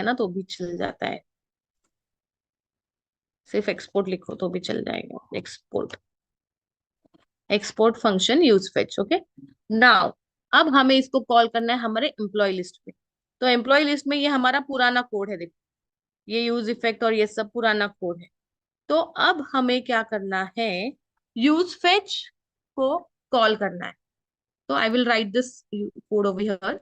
ना तो भी चल जाता है, सिर्फ एक्सपोर्ट लिखो तो भी चल जाएगा। Export, export function use fetch. Okay, now अब हमें इसको कॉल करना है हमारे एम्प्लॉय लिस्ट में। तो एम्प्लॉय लिस्ट में ये हमारा पुराना कोड है, देखो ये यूज इफेक्ट और ये सब पुराना कोड है। तो अब हमें क्या करना है, यूज फेच को कॉल करना है। तो I will write this code over here.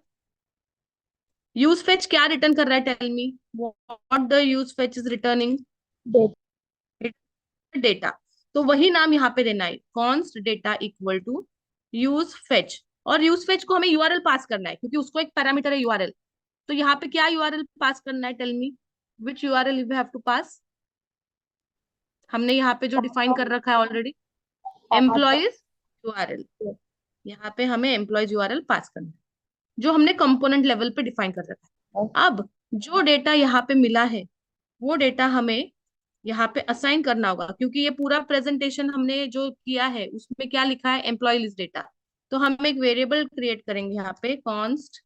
Use fetch क्या रिटर्न कर रहा है, tell me what the use fetch is returning. Date. Data. तो वही नाम यहाँ पे देना है, const data equal to use fetch. और यूज फेच को हमें यूआरएल पास करना है क्योंकि उसको एक पैरामीटर है यूआरएल। तो यहाँ पे क्या यूआरएल पास करना है, tell me which URL you have to pass. हमने यहाँ पे जो डिफाइन कर रखा है ऑलरेडी, एम्प्लॉयज यूआरएल। यहाँ पे हमें एम्प्लॉयज यूआरएल पास करना है जो हमने कंपोनेंट लेवल पे डिफाइन कर रखा है। अब जो डेटा यहाँ पे मिला है वो डेटा हमें यहाँ पे असाइन करना होगा, क्योंकि ये पूरा प्रेजेंटेशन हमने जो किया है उसमें क्या लिखा है, एम्प्लॉय लिस्ट डेटा। तो हम एक वेरिएबल क्रिएट करेंगे यहाँ पे, const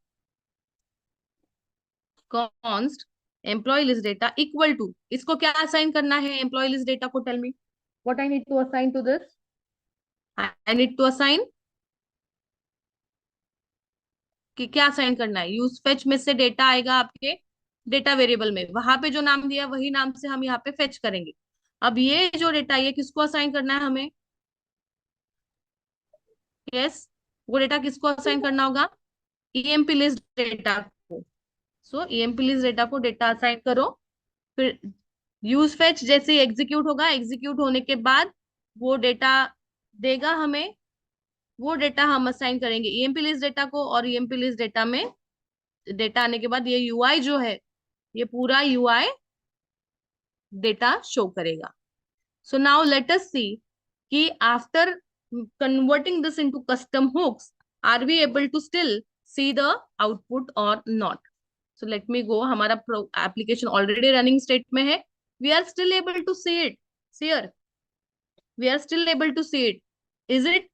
const employ list data equal to, इसको क्या असाइन करना है एम्प्लॉय लिस्ट डेटा को, tell me what I need to assign to this. I need to assign कि क्या असाइन करना है, यूज फेच में से डेटा आएगा आपके डेटा वेरिएबल में, वहां पे जो नाम दिया है वही नाम से हम यहाँ पे फेच करेंगे। अब ये जो डेटा ये किसको असाइन करना है हमें, यस, वो डेटा किसको असाइन करना होगा, ईएमपी लिस्ट डेटा को। सो ईएमपी लिस्ट डेटा को डेटा असाइन करो। फिर यूज फेच जैसे ही एग्जीक्यूट होगा, एग्जीक्यूट होने के बाद वो डेटा देगा हमें, वो डेटा हम असाइन करेंगे ईएमपी लिस्ट डेटा को। और ईएमपी लिस्ट डेटा में डेटा आने के बाद ये यूआई जो है, ये पूरा यूआई डेटा शो करेगा। So now let us see कि after converting this into custom hooks are we able to still see the output or not. So let me go, हमारा एप्लीकेशन ऑलरेडी रनिंग स्टेट में है, we are still able to see it, see here, we are still able to see it. Is it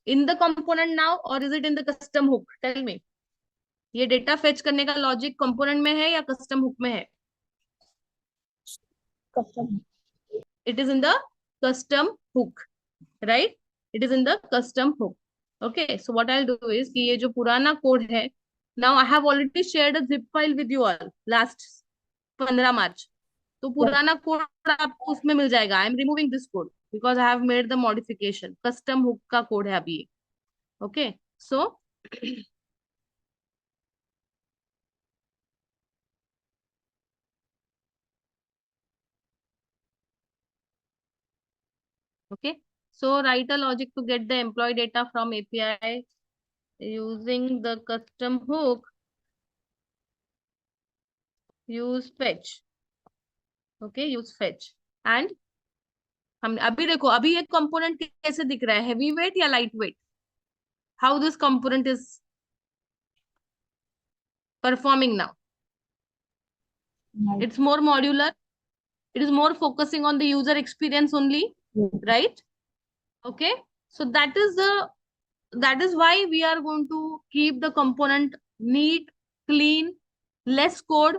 in the component now or is it in the custom hook, tell me. ये data fetch करने का logic component में है या custom hook में है? Custom. It is in the custom hook, right? It is in the custom hook. Okay, so what I'll do is कि ये जो पुराना कोड है, now I have already shared a zip file with you all last 15 मार्च। तो पुराना code आपको उसमें मिल जाएगा। I am removing this code because I have made the modification, custom hook का कोड है अभी ये। Okay, so okay, so write a logic to get the employee data from API using the custom hook, use fetch। Okay, use fetch. And हम अभी देखो, अभी ये component कैसे दिख रहा है, हैवी वेट या light weight, how this component is performing now. Nice. It's more modular, it is more focusing on the user experience only, right? Okay, so that is why we are going to keep the component neat, clean, less code,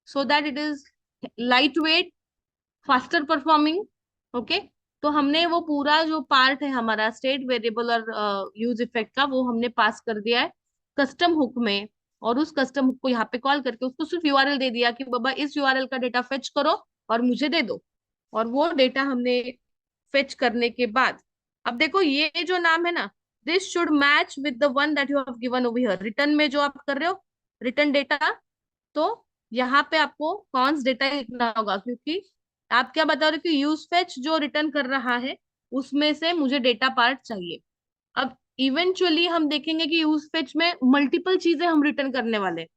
so that it is lightweight, faster performing. Okay, तो हमने वो पूरा जो part है हमारा state variable और use effect का, वो हमने पास कर दिया है कस्टम हुक में। और उस कस्टम हुक को यहाँ पे कॉल करके उसको सिर्फ यूआरएल दे दिया कि बाबा इस यूआरएल का डेटा फेच करो और मुझे दे दो। और वो डेटा हमने फेच करने के बाद, अब देखो ये जो नाम है ना, this should match with the one that you have given over here return में जो आप कर रहे हो, रिटर्न डेटा। तो यहाँ पे आपको कॉन्स डेटा लिखना होगा, क्योंकि आप क्या बता रहे हो कि यूज फेच जो रिटर्न कर रहा है उसमें से मुझे डेटा पार्ट चाहिए। अब इवेंचुअली हम देखेंगे कि यूज फेच में मल्टीपल चीजें हम रिटर्न करने वाले हैं,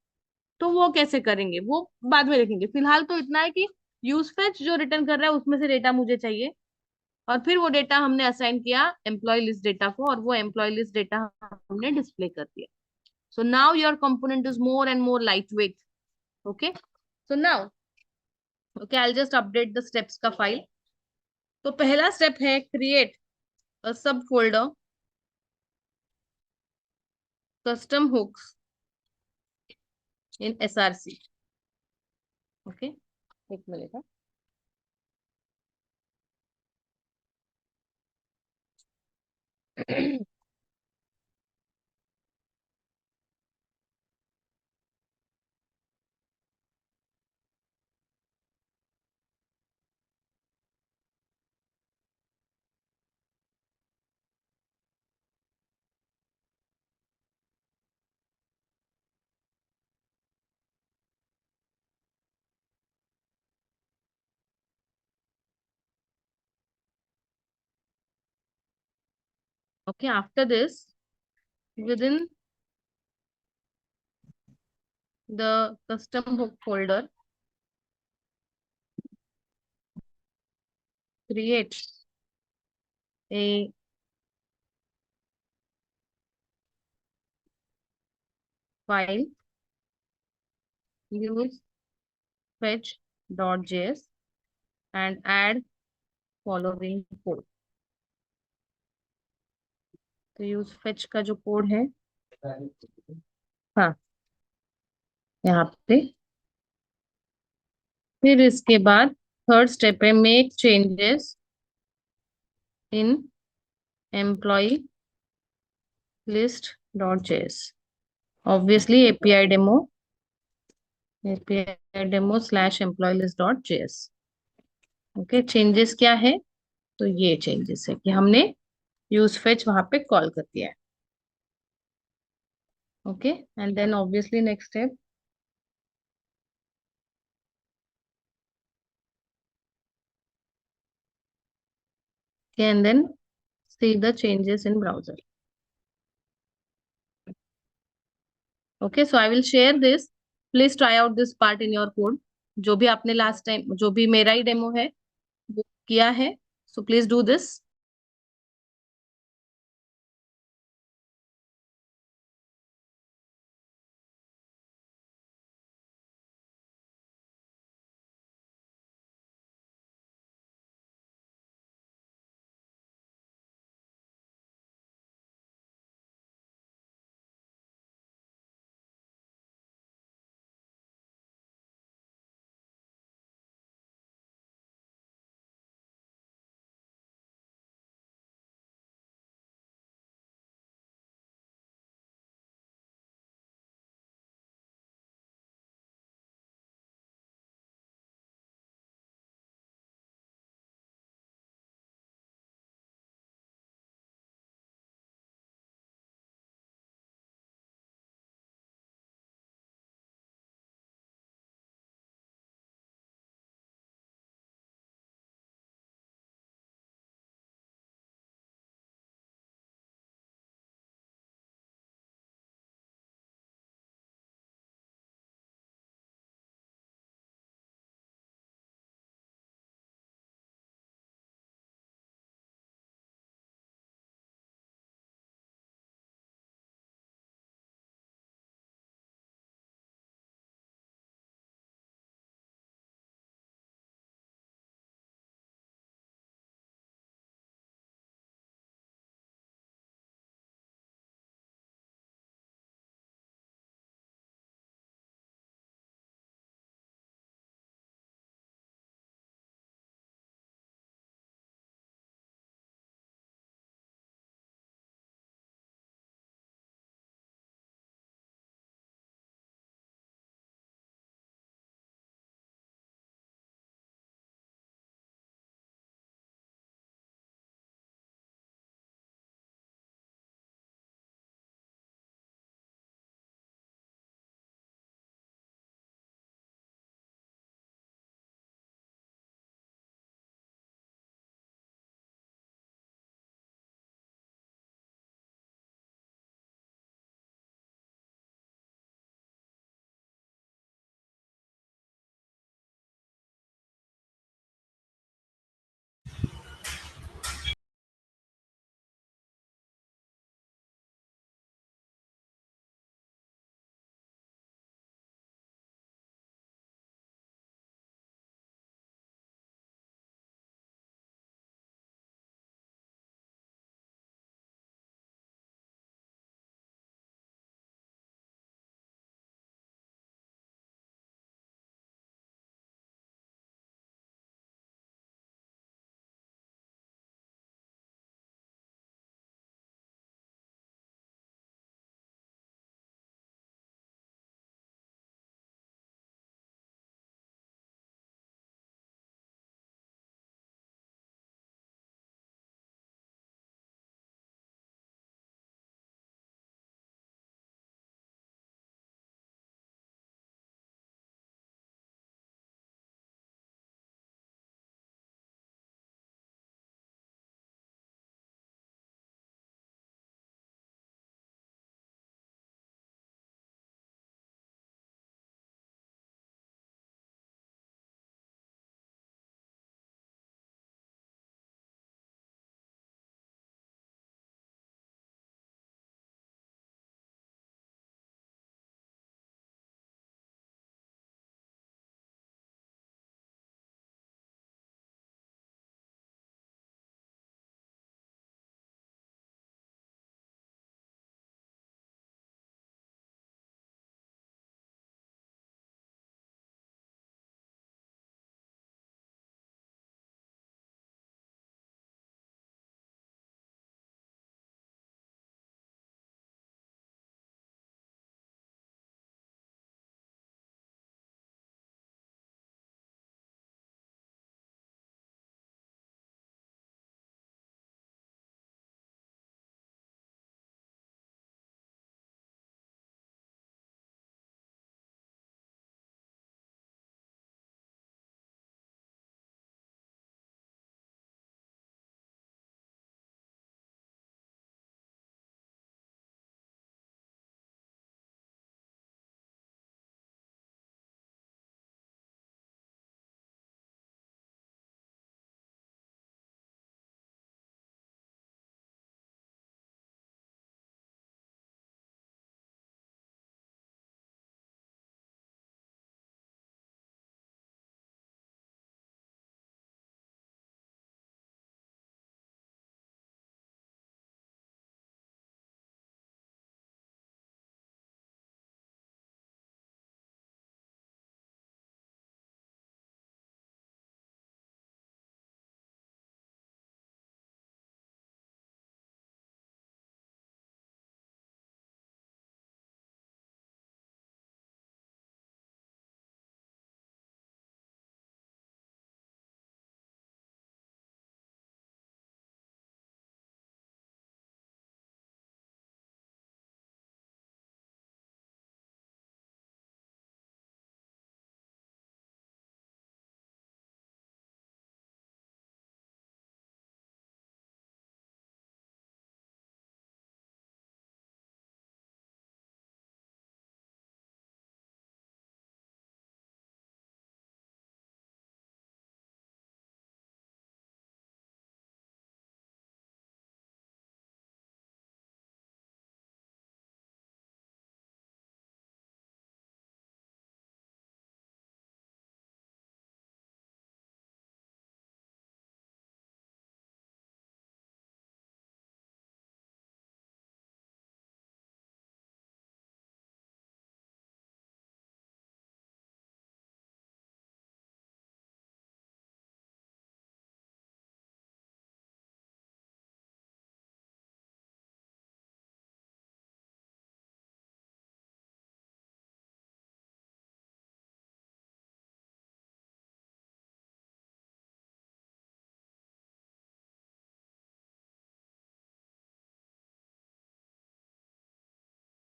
तो वो कैसे करेंगे वो बाद में देखेंगे। फिलहाल तो इतना है कि यूज फेच जो रिटर्न कर रहा है उसमें से डेटा मुझे चाहिए। और फिर वो डेटा हमने असाइन किया एम्प्लॉय लिस्ट डेटा को, और वो एम्प्लॉय लिस्ट डेटा हमने डिस्प्ले कर दिया। So now your component is more and more light weight. Okay, so now okay, I just update the steps का फाइल। तो पहला स्टेप है क्रिएट अ सब फोल्डर कस्टम हुक्स इन एसआरसी। ओके, एक minute. Okay, after this, within the custom book folder, create a file, use fetch.js and add following code. तो use fetch का जो code है, हाँ, यहाँ पे। फिर इसके बाद थर्ड स्टेप है make changes in employ list dot JS, obviously API demo slash employ list dot JS. Okay, changes क्या है? तो ये चेंजेस है कि हमने यूज फेच वहां पे कॉल कर दिया है। Okay, and then obviously next step, and then see the changes in browser. Okay, so I will share this. Please try out this part in your code. जो भी आपने लास्ट टाइम, जो भी मेरा ही डेमो है वो किया है, so please do this.